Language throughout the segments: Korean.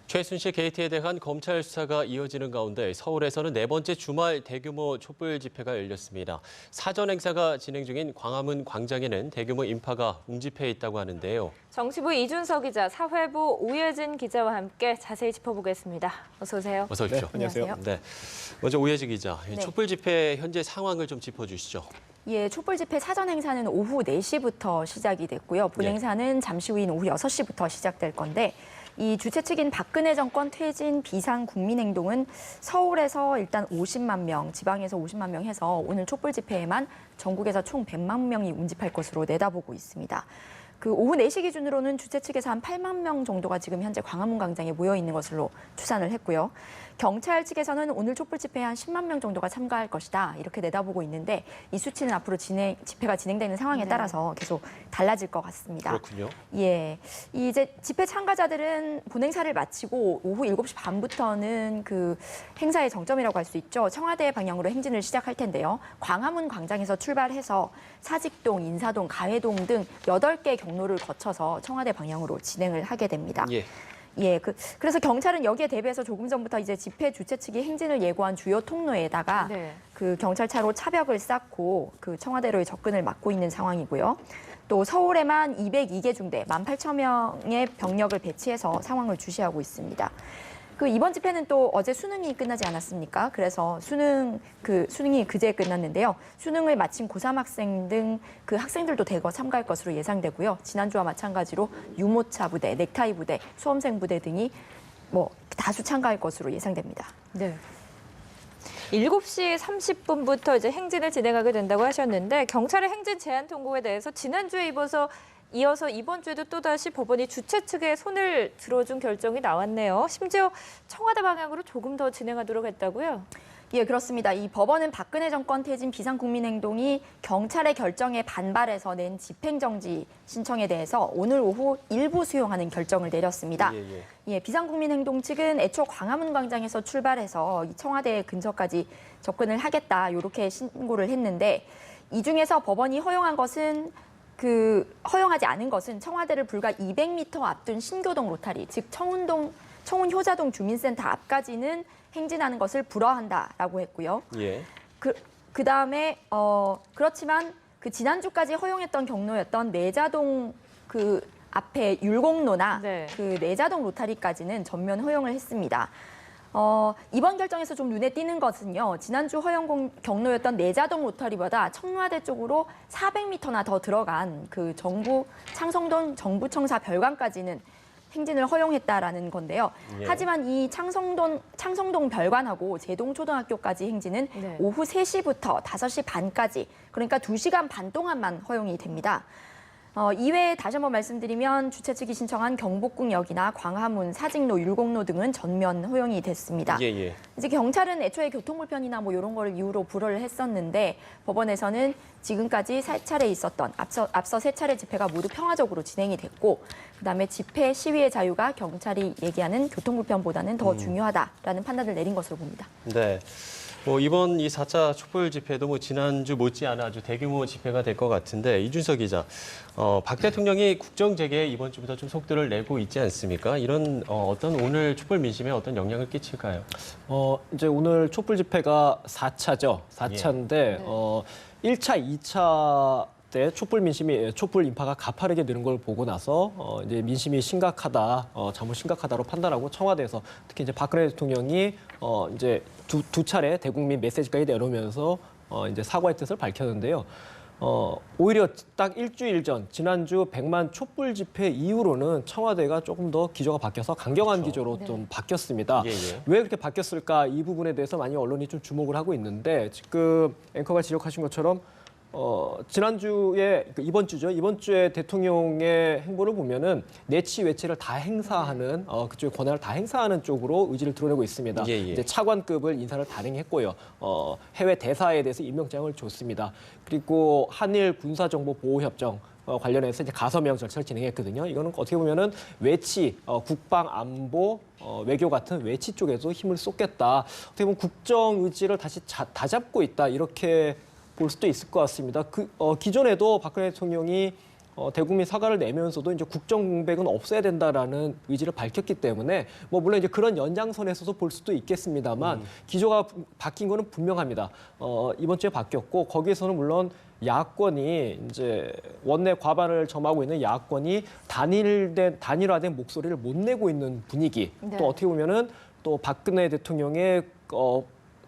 최순실 게이트에 대한 검찰 수사가 이어지는 가운데 서울에서는 네 번째 주말 대규모 촛불 집회가 열렸습니다. 사전 행사가 진행 중인 광화문 광장에는 대규모 인파가 움집해 있다고 하는데요. 정치부 이준석 기자, 사회부 오예진 기자와 함께 자세히 짚어보겠습니다. 어서 오세요. 어서 오십시오. 네, 안녕하세요. 네, 먼저 오예진 기자, 네. 촛불 집회 현재 상황을 좀 짚어주시죠. 예, 촛불 집회 사전 행사는 오후 4시부터 시작이 됐고요. 본 행사는 잠시 후인 오후 6시부터 시작될 건데 이 주최 측인 박근혜 정권 퇴진 비상 국민행동은 서울에서 일단 50만 명, 지방에서 50만 명 해서 오늘 촛불 집회에만 전국에서 총 100만 명이 운집할 것으로 내다보고 있습니다. 그 오후 4시 기준으로는 주최 측에서 한 8만 명 정도가 지금 현재 광화문 광장에 모여 있는 것으로 추산을 했고요. 경찰 측에서는 오늘 촛불 집회에 한 10만 명 정도가 참가할 것이다 이렇게 내다보고 있는데 이 수치는 앞으로 집회가 진행되는 상황에 따라서 계속 달라질 것 같습니다. 그렇군요. 예, 이제 집회 참가자들은 본행사를 마치고 오후 7시 반부터는 그 행사의 정점이라고 할 수 있죠. 청와대 방향으로 행진을 시작할 텐데요. 광화문 광장에서 출발해서 사직동, 인사동, 가회동 등 8개 경로를 거쳐서 청와대 방향으로 진행을 하게 됩니다. 예, 그래서 경찰은 여기에 대비해서 조금 전부터 이제 집회 주최 측이 행진을 예고한 주요 통로에다가 그 경찰차로 차벽을 쌓고 그 청와대로의 접근을 막고 있는 상황이고요. 또 서울에만 202개 중대 18,000명의 병력을 배치해서 상황을 주시하고 있습니다. 그 이번 집회는 또 어제 수능이 끝나지 않았습니까? 그래서 수능이 그제 끝났는데요. 수능을 마친 고3 학생 등 그 학생들도 대거 참가할 것으로 예상되고요. 지난주와 마찬가지로 유모차 부대, 넥타이 부대, 수험생 부대 등이 다수 참가할 것으로 예상됩니다. 네. 7시 30분부터 이제 행진을 진행하게 된다고 하셨는데 경찰의 행진 제한 통보에 대해서 지난주에 이어서 이번 주에도 또다시 법원이 주최 측의 손을 들어준 결정이 나왔네요. 심지어 청와대 방향으로 조금 더 진행하도록 했다고요? 예, 그렇습니다. 이 법원은 박근혜 정권 퇴진 비상국민행동이 경찰의 결정에 반발해서 낸 집행정지 신청에 대해서 오늘 오후 일부 수용하는 결정을 내렸습니다. 비상국민행동 측은 애초 광화문 광장에서 출발해서 이 청와대 근처까지 접근을 하겠다 이렇게 신고를 했는데 이 중에서 법원이 허용하지 않은 것은 청와대를 불과 200m 앞둔 신교동 로타리, 즉 청운효자동 주민센터 앞까지는 행진하는 것을 불허한다라고 했고요. 그다음에 그렇지만 그 지난주까지 허용했던 경로였던 내자동 그 앞에 율곡로나 그 내자동 로타리까지는 전면 허용을 했습니다. 이번 결정에서 좀 눈에 띄는 것은요. 지난주 허용 경로였던 내자동 로터리보다 청와대 쪽으로 400m나 더 들어간 그 창성동 정부청사 별관까지는 행진을 허용했다라는 건데요. 하지만 이 창성동 별관하고 제동초등학교까지 행진은 오후 3시부터 5시 반까지, 그러니까 2시간 반 동안만 허용이 됩니다. 이외에 다시 한번 말씀드리면 주최 측이 신청한 경복궁역이나 광화문, 사직로, 율곡로 등은 전면 허용이 됐습니다. 이제 경찰은 애초에 교통불편이나 이런 거를 이유로 불허를 했었는데 법원에서는 지금까지 3차례 있었던 앞서 3차례 집회가 모두 평화적으로 진행이 됐고 그다음에 집회 시위의 자유가 경찰이 얘기하는 교통불편보다는 더 중요하다라는 판단을 내린 것으로 봅니다. 네. 이번 이 4차 촛불 집회도 지난주 못지않아 아주 대규모 집회가 될 것 같은데 이준석 기자, 박 대통령이 국정 재개에 이번 주부터 좀 속도를 내고 있지 않습니까? 이런 어떤 오늘 촛불 민심에 어떤 영향을 끼칠까요? 이제 오늘 촛불 집회가 4차죠. 4차인데 1차, 2차 때 촛불 인파가 가파르게 느는 걸 보고 나서 이제 민심이 심각하다, 잘못 심각하다로 판단하고 청와대에서 특히 이제 박근혜 대통령이 이제 두 차례 대국민 메시지까지 내놓으면서 이제 사과의 뜻을 밝혔는데요. 오히려 딱 일주일 전 지난주 100만 촛불 집회 이후로는 청와대가 조금 더 기조가 바뀌어서 강경한 기조로 좀 바뀌었습니다. 왜 그렇게 바뀌었을까? 이 부분에 대해서 많이 언론이 좀 주목을 하고 있는데 지금 앵커가 지적하신 것처럼 지난주에 이번 주에 대통령의 행보를 보면은 내치 외치를 다 행사하는 그쪽의 권한을 다 행사하는 쪽으로 의지를 드러내고 있습니다. 이제 차관급을 인사를 단행했고요. 해외 대사에 대해서 임명장을 줬습니다. 그리고 한일 군사정보보호협정 관련해서 이제 가서명 절차를 진행했거든요. 이거는 어떻게 보면은 외치, 국방, 안보, 외교 같은 외치 쪽에도 힘을 쏟겠다. 어떻게 보면 국정 의지를 다시 다잡고 있다 이렇게 볼 수도 있을 것 같습니다. 기존에도 박근혜 대통령이 대국민 사과를 내면서도 이제 국정 공백은 없어야 된다라는 의지를 밝혔기 때문에 뭐 물론 이제 그런 연장선에서도 볼 수도 있겠습니다만 기조가 바뀐 거는 분명합니다. 이번 주에 바뀌었고 거기에서는 물론 야권이 이제 원내 과반을 점하고 있는 야권이 단일화된 목소리를 못 내고 있는 분위기. 네. 또 어떻게 보면은 또 박근혜 대통령의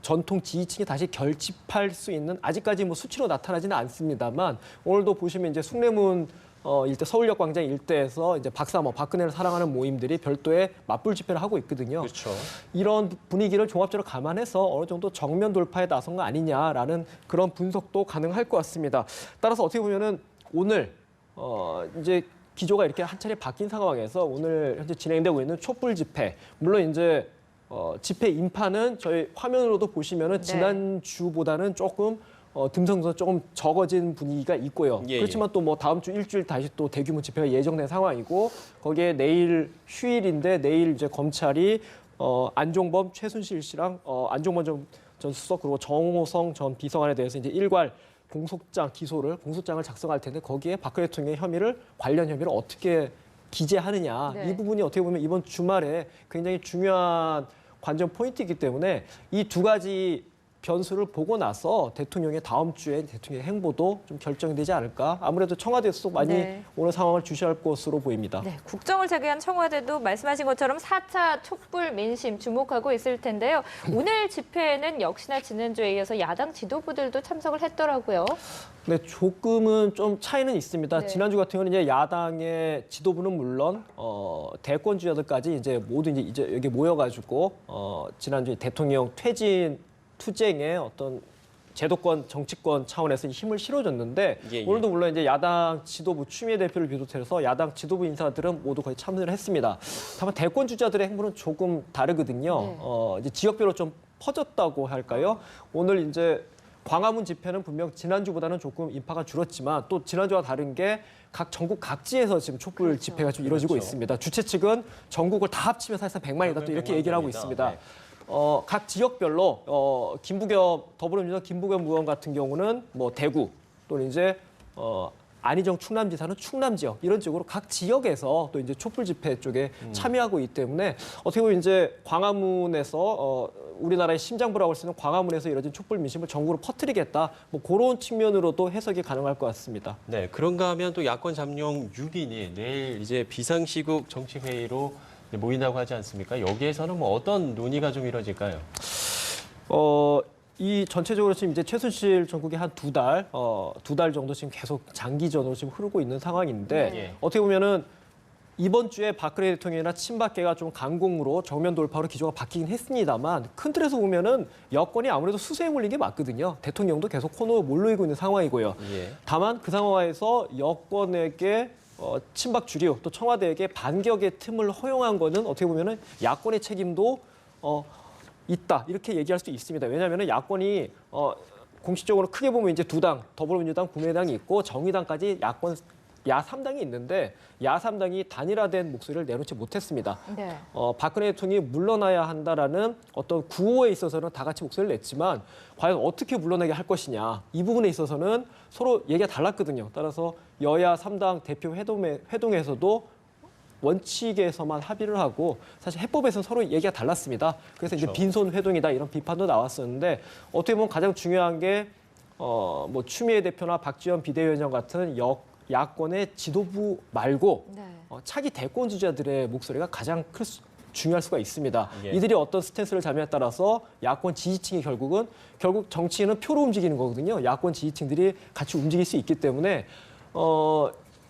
전통 지지층이 다시 결집할 수 있는 아직까지 뭐 수치로 나타나지는 않습니다만 오늘도 보시면 이제 숭례문 일대 서울역 광장 일대에서 이제 박근혜를 사랑하는 모임들이 별도의 맞불 집회를 하고 있거든요. 그렇죠. 이런 분위기를 종합적으로 감안해서 어느 정도 정면 돌파에 나선 거 아니냐라는 그런 분석도 가능할 것 같습니다. 따라서 어떻게 보면은 오늘 이제 기조가 이렇게 한 차례 바뀐 상황에서 오늘 현재 진행되고 있는 촛불 집회 물론 이제 집회 인파는 저희 화면으로도 보시면은 네. 지난주보다는 조금 듬성듬성 조금 적어진 분위기가 있고요. 예, 그렇지만 또 뭐 다음 주 일주일 다시 또 대규모 집회가 예정된 상황이고 거기에 내일 휴일인데 내일 이제 검찰이 안종범, 최순실 씨랑 안종범 전 수석 그리고 정호성 전 비서관에 대해서 이제 일괄 공소장을 작성할 텐데 거기에 박근혜 대통령의 관련 혐의를 어떻게 기재하느냐 네. 이 부분이 어떻게 보면 이번 주말에 굉장히 중요한 관전 포인트이기 때문에 이 두 가지 변수를 보고 나서 대통령의 다음 주에 대통령의 행보도 좀 결정되지 않을까. 아무래도 청와대에서도 많이 네. 오늘 상황을 주시할 것으로 보입니다. 네, 국정을 재개한 청와대도 말씀하신 것처럼 4차 촛불 민심 주목하고 있을 텐데요. 오늘 집회에는 역시나 지난주에 이어서 야당 지도부들도 참석을 했더라고요. 네, 조금은 좀 차이는 있습니다. 네. 지난주 같은 경우는 이제 야당의 지도부는 물론 대권주자들까지 이제 모두 이제 여기 모여가지고 지난주 대통령 퇴진 투쟁의 어떤 제도권, 정치권 차원에서 힘을 실어줬는데 예. 오늘도 물론 이제 야당 지도부 추미애 대표를 비롯해서 야당 지도부 인사들은 모두 거의 참여를 했습니다. 다만 대권 주자들의 행보는 조금 다르거든요. 네. 이제 지역별로 좀 퍼졌다고 할까요? 오늘 이제 광화문 집회는 분명 지난주보다는 조금 인파가 줄었지만 또 지난주와 다른 게 전국 각지에서 지금 촛불 그렇죠. 집회가 좀 이루어지고 그렇죠. 있습니다. 주최 측은 전국을 다 합치면 사실상 100만이다 또 이렇게 얘기를 하고 100만 있습니다. 명이다. 각 지역별로 더불어민주당 김부겸 의원 같은 경우는 뭐 대구 또는 이제 안희정 충남지사는 충남 지역 이런 쪽으로 각 지역에서 또 이제 촛불 집회 쪽에 참여하고 있기 때문에 어떻게 보면 이제 광화문에서 우리나라의 심장부라고 할 수 있는 광화문에서 이뤄진 촛불 민심을 전국으로 퍼뜨리겠다 뭐 그런 측면으로도 해석이 가능할 것 같습니다. 네, 그런가 하면 또 야권 잠룡 6인이 내일 이제 비상시국 정치회의로 모인다고 하지 않습니까? 여기에서는 뭐 어떤 논의가 좀 이루어질까요? 이 전체적으로 지금 이제 최순실 전국이 한 두 달 정도 지금 계속 장기전으로 지금 흐르고 있는 상황인데 네. 어떻게 보면은 이번 주에 박근혜 대통령이나 친박계가 좀 강공으로 정면 돌파로 기조가 바뀌긴 했습니다만 큰 틀에서 보면은 여권이 아무래도 수세에 몰린 게 맞거든요. 대통령도 계속 코너에 몰리고 있는 상황이고요. 예. 다만 그 상황에서 여권에게 친박 주류 또 청와대에게 반격의 틈을 허용한 거는 어떻게 보면은 야권의 책임도 있다 이렇게 얘기할 수 있습니다. 왜냐하면 야권이 공식적으로 크게 보면 이제 두 당 더불어민주당, 국민의당이 있고 정의당까지 야 3당이 있는데 야 3당이 단일화된 목소리를 내놓지 못했습니다. 네. 박근혜 대통령이 물러나야 한다라는 어떤 구호에 있어서는 다 같이 목소리를 냈지만 과연 어떻게 물러나게 할 것이냐 이 부분에 있어서는 서로 얘기가 달랐거든요. 따라서 여야 3당 대표 회동에서도 원칙에서만 합의를 하고 사실 해법에서는 서로 얘기가 달랐습니다. 그래서 이제 그렇죠. 빈손 회동이다 이런 비판도 나왔었는데 어떻게 보면 가장 중요한 게 뭐 추미애 대표나 박지원 비대위원장 같은 야권의 지도부 말고 네. 차기 대권 주자들의 목소리가 가장 중요할 수가 있습니다. 예. 이들이 어떤 스탠스를 잡냐에 따라서 야권 지지층이 결국 정치인은 표로 움직이는 거거든요. 야권 지지층들이 같이 움직일 수 있기 때문에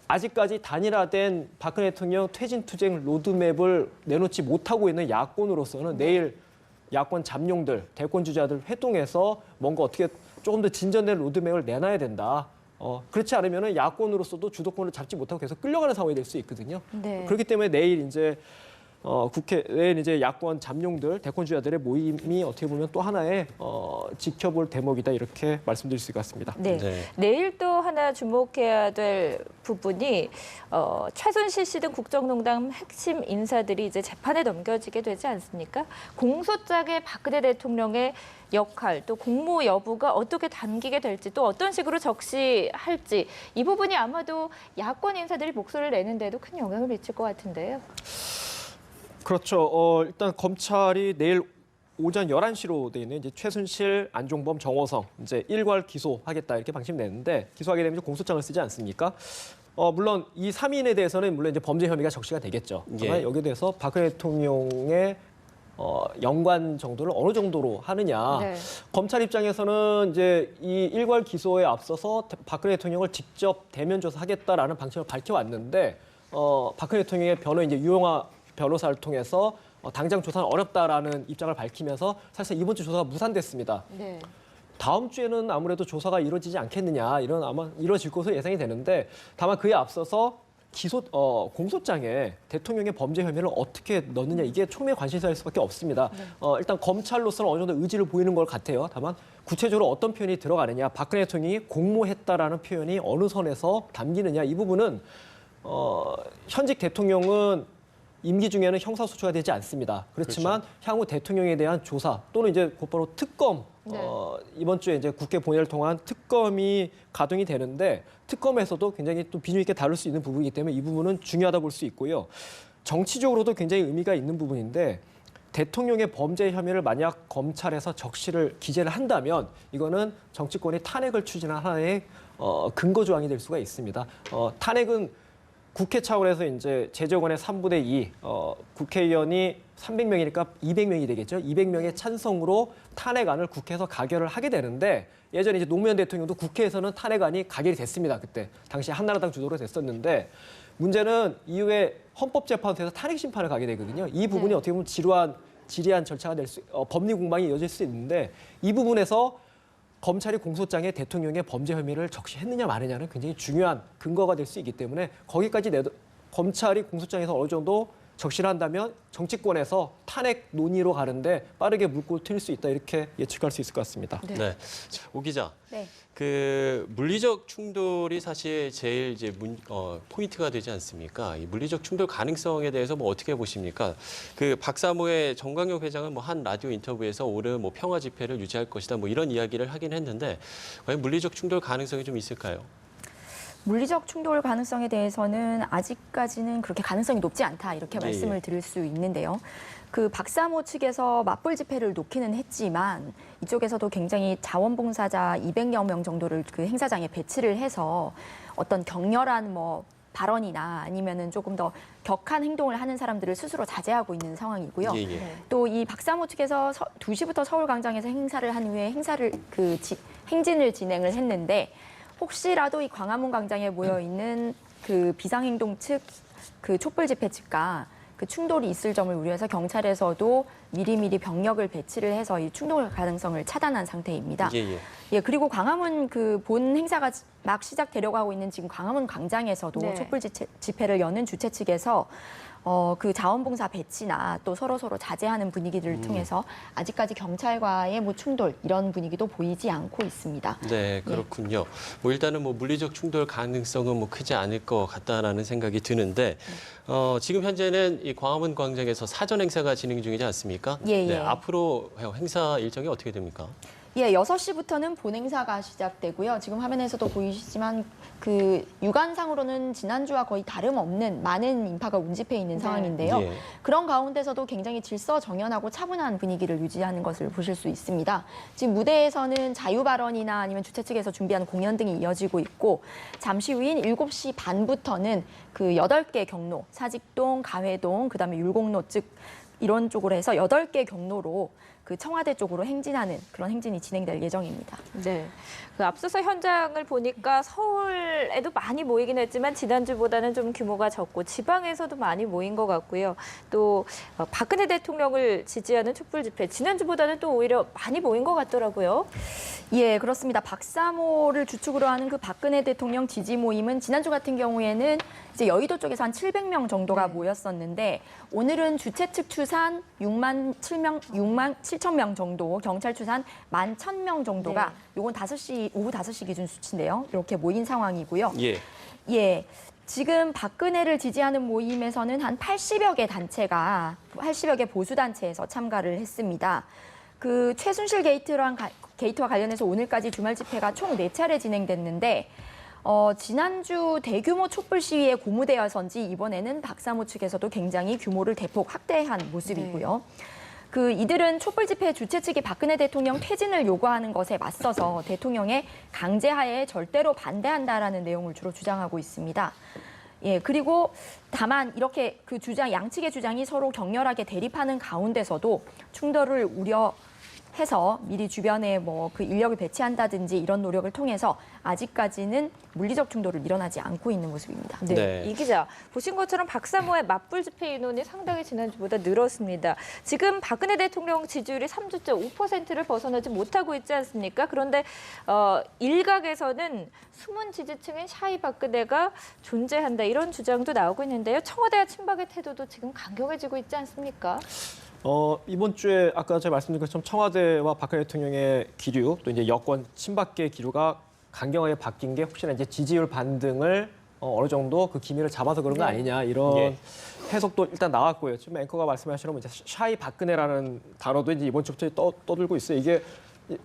아직까지 단일화된 박근혜 대통령 퇴진 투쟁 로드맵을 내놓지 못하고 있는 야권으로서는 내일 야권 잠룡들, 대권 주자들 회동해서 뭔가 어떻게 조금 더 진전된 로드맵을 내놔야 된다. 그렇지 않으면 야권으로서도 주도권을 잡지 못하고 계속 끌려가는 상황이 될 수 있거든요. 네. 그렇기 때문에 내일 이제 국회에 이제 야권 잠룡들, 대권주자들의 모임이 어떻게 보면 또 하나의 지켜볼 대목이다 이렇게 말씀드릴 수 있을 것 같습니다. 네. 네. 내일 또 하나 주목해야 될 부분이 최순실 씨 등 국정농단 핵심 인사들이 이제 재판에 넘겨지게 되지 않습니까? 공소장의 박근혜 대통령의 역할, 또 공모 여부가 어떻게 담기게 될지, 또 어떤 식으로 적시할지 이 부분이 아마도 야권 인사들이 목소리를 내는데도 큰 영향을 미칠 것 같은데요. 그렇죠. 일단 검찰이 내일 오전 11시로 돼 있는 이제 최순실, 안종범, 정호성 이제 일괄 기소하겠다 이렇게 방침 내는데 기소하게 되면 이제 공소장을 쓰지 않습니까? 물론 이 3인에 대해서는 물론 이제 범죄 혐의가 적시가 되겠죠. 다만 예. 여기에 대해서 박근혜 대통령의 연관 정도를 어느 정도로 하느냐. 네. 검찰 입장에서는 이제 이 일괄 기소에 앞서서 박근혜 대통령을 직접 대면 조사하겠다라는 방침을 밝혀왔는데 박근혜 대통령의 변호 이제 유용하 변호사를 통해서 당장 조사는 어렵다라는 입장을 밝히면서 사실 이번 주 조사가 무산됐습니다. 네. 다음 주에는 아무래도 조사가 이루어지지 않겠느냐 아마 이루어질 것으로 예상이 되는데 다만 그에 앞서서 공소장에 대통령의 범죄 혐의를 어떻게 넣느냐 이게 초미의 관심사일 수밖에 없습니다. 일단 검찰로서는 어느 정도 의지를 보이는 것 같아요. 다만 구체적으로 어떤 표현이 들어가느냐, 박근혜 대통령이 공모했다라는 표현이 어느 선에서 담기느냐 이 부분은 현직 대통령은 임기 중에는 형사소추가 되지 않습니다. 그렇지만 향후 대통령에 대한 조사 또는 이제 곧바로 특검 네. 이번 주에 이제 국회 본회의를 통한 특검이 가동이 되는데 특검에서도 굉장히 또 비중 있게 다룰 수 있는 부분이기 때문에 이 부분은 중요하다 볼 수 있고요. 정치적으로도 굉장히 의미가 있는 부분인데 대통령의 범죄 혐의를 만약 검찰에서 적시를 기재를 한다면 이거는 정치권이 탄핵을 추진한 하나의 근거 조항이 될 수가 있습니다. 탄핵은 국회 차원에서 이제 제적원의 3분의 2, 국회의원이 300명이니까 200명이 되겠죠. 200명의 찬성으로 탄핵안을 국회에서 가결을 하게 되는데 예전에 이제 노무현 대통령도 국회에서는 탄핵안이 가결이 됐습니다. 그때 당시 한나라당 주도로 됐었는데 문제는 이후에 헌법재판소에서 탄핵 심판을 가게 되거든요. 이 부분이 어떻게 보면 지리한 절차가 될 수, 법리 공방이 이어질 수 있는데 이 부분에서 검찰이 공소장에 대통령의 범죄 혐의를 적시했느냐 마느냐는 굉장히 중요한 근거가 될 수 있기 때문에 거기까지 검찰이 공소장에서 어느 정도 적시를 한다면 정치권에서 탄핵 논의로 가는데 빠르게 물꼬를 트일 수 있다 이렇게 예측할 수 있을 것 같습니다. 네. 오 기자. 네. 그 물리적 충돌이 사실 제일 이제 포인트가 되지 않습니까? 이 물리적 충돌 가능성에 대해서 뭐 어떻게 보십니까? 그 박사모의 정광용 회장은 뭐 한 라디오 인터뷰에서 올해 뭐 평화 집회를 유지할 것이다 뭐 이런 이야기를 하긴 했는데 과연 물리적 충돌 가능성이 좀 있을까요? 물리적 충돌 가능성에 대해서는 아직까지는 그렇게 가능성이 높지 않다 이렇게 예, 말씀을 예. 드릴 수 있는데요. 그 박사모 측에서 맞불 집회를 놓기는 했지만 이쪽에서도 굉장히 자원봉사자 200여 명 정도를 그 행사장에 배치를 해서 어떤 격렬한 뭐 발언이나 아니면은 조금 더 격한 행동을 하는 사람들을 스스로 자제하고 있는 상황이고요. 예, 예. 또 이 박사모 측에서 2시부터 서울광장에서 행사를 한 후에 행진을 진행을 했는데 혹시라도 이 광화문 광장에 모여 있는 그 비상행동 측 그 촛불 집회 측과 그 충돌이 있을 점을 우려해서 경찰에서도 미리미리 병력을 배치를 해서 이 충돌 가능성을 차단한 상태입니다. 예, 예. 예, 그리고 광화문 그 본 행사가 막 시작되려고 하고 있는 지금 광화문 광장에서도 네. 촛불 집회를 여는 주최 측에서 그 자원봉사 배치나 또 서로 자제하는 분위기를 통해서 아직까지 경찰과의 뭐 충돌 이런 분위기도 보이지 않고 있습니다. 네, 그렇군요. 뭐 일단은 뭐 물리적 충돌 가능성은 뭐 크지 않을 것 같다라는 생각이 드는데 지금 현재는 이 광화문 광장에서 사전 행사가 진행 중이지 않습니까? 예, 네, 예. 앞으로 행사 일정이 어떻게 됩니까? 예, 6시부터는 본 행사가 시작되고요. 지금 화면에서도 보이시지만 그 육안상으로는 지난주와 거의 다름없는 많은 인파가 운집해 있는 상황인데요. 예. 그런 가운데서도 굉장히 질서정연하고 차분한 분위기를 유지하는 것을 보실 수 있습니다. 지금 무대에서는 자유 발언이나 아니면 주최 측에서 준비한 공연 등이 이어지고 있고 잠시 후인 7시 반부터는 그 8개 경로, 사직동, 가회동, 그다음에 율곡로 즉 이런 쪽으로 해서 8개 경로로 그 청와대 쪽으로 행진하는 그런 행진이 진행될 예정입니다. 네. 그 앞서서 현장을 보니까 서울에도 많이 모이긴 했지만 지난주보다는 좀 규모가 적고 지방에서도 많이 모인 것 같고요. 또 박근혜 대통령을 지지하는 촛불 집회 지난주보다는 또 오히려 많이 모인 것 같더라고요. 예, 그렇습니다. 박사모를 주축으로 하는 그 박근혜 대통령 지지 모임은 지난주 같은 경우에는 이제 여의도 쪽에서 한 700명 정도가 모였었는데 오늘은 주최 측 추산 6만 7천 명 정도, 경찰 추산 11,000명 정도가 요건 오후 5시 기준 수치인데요. 이렇게 모인 상황이고요. 예. 지금 박근혜를 지지하는 모임에서는 한 80여 개 단체가 80여 개 보수 단체에서 참가를 했습니다. 그 최순실 게이트와 관련해서 오늘까지 주말 집회가 총 4차례 진행됐는데 지난주 대규모 촛불 시위에 고무되어서인지 이번에는 박사모 측에서도 굉장히 규모를 대폭 확대한 모습이고요. 이들은 촛불 집회 주최 측이 박근혜 대통령 퇴진을 요구하는 것에 맞서서 대통령의 강제하에 절대로 반대한다라는 내용을 주로 주장하고 있습니다. 예, 그리고 다만 이렇게 그 양측의 주장이 서로 격렬하게 대립하는 가운데서도 충돌을 우려해서 미리 주변에 그 인력을 배치한다든지 이런 노력을 통해서 아직까지는 물리적 충돌을 밀어나지 않고 있는 모습입니다. 네. 이 기자, 보신 것처럼 박사모의 맞불 집회 인원이 상당히 지난주보다 늘었습니다. 지금 박근혜 대통령 지지율이 3.5%를 벗어나지 못하고 있지 않습니까? 그런데 일각에서는 숨은 지지층인 샤이 박근혜가 존재한다 이런 주장도 나오고 있는데요. 청와대와 친박의 태도도 지금 강경해지고 있지 않습니까? 이번 주에 아까 제가 말씀드린 것처럼 청와대와 박근혜 대통령의 기류 또 이제 여권 친박계 기류가 강경하게 바뀐 게 혹시나 이제 지지율 반등을 어느 정도 그 기미를 잡아서 그런 거 아니냐 이런 해석도 일단 나왔고요. 지금 앵커가 말씀하신 이제 샤이 박근혜라는 단어도 이제 이번 주부터 떠들고 있어요. 이게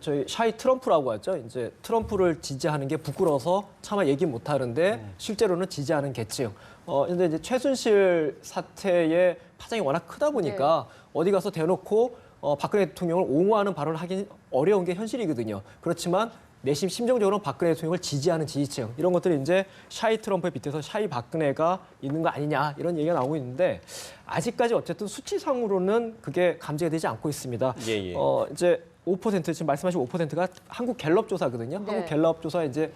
저희 샤이 트럼프라고 하죠. 이제 트럼프를 지지하는 게 부끄러워서 차마 얘기 못 하는데 실제로는 지지하는 계층. 근데 이제 최순실 사태의 파장이 워낙 크다 보니까 어디 가서 대놓고 박근혜 대통령을 옹호하는 발언을 하기 어려운 게 현실이거든요. 그렇지만 내심 심정적으로 박근혜 대통령을 지지하는 지지층 이런 것들이 이제 샤이 트럼프에 빗대서 샤이 박근혜가 있는 거 아니냐 이런 얘기가 나오고 있는데 아직까지 어쨌든 수치상으로는 그게 감지가 되지 않고 있습니다. 이제 5% 지금 말씀하신 5%가 한국 갤럽 조사거든요. 한국 갤럽 조사 이제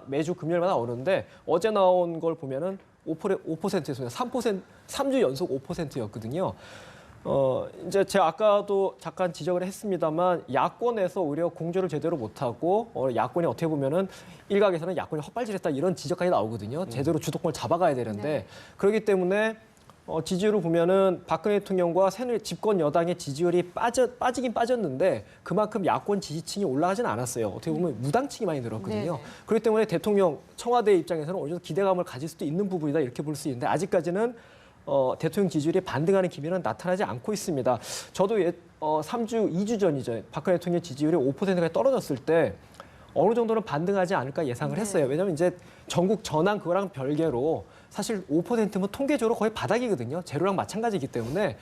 매주 금요일마다 오는데 어제 나온 걸 보면은 5%였어요. 3주 연속 5%였거든요. 이제 제가 아까도 잠깐 지적을 했습니다만 야권에서 오히려 공조를 제대로 못하고 야권이 어떻게 보면은 일각에서는 야권이 헛발질했다 이런 지적까지 나오거든요. 제대로 주도권을 잡아가야 되는데 그렇기 때문에 지지율을 보면은 박근혜 대통령과 새누리 집권 여당의 지지율이 빠지긴 빠졌는데 그만큼 야권 지지층이 올라가지는 않았어요. 어떻게 보면 무당층이 많이 늘었거든요. 그렇기 때문에 대통령 청와대 입장에서는 어느 정도 기대감을 가질 수도 있는 부분이다 이렇게 볼 수 있는데 아직까지는 대통령 지지율이 반등하는 기미는 나타나지 않고 있습니다. 저도 2주 전이죠. 박근혜 대통령 지지율이 5%까지 떨어졌을 때 어느 정도는 반등하지 않을까 예상을 했어요. 왜냐하면 이제 전국 전환 그거랑 별개로 사실 5%면 통계적으로 거의 바닥이거든요. 제로랑 마찬가지이기 때문에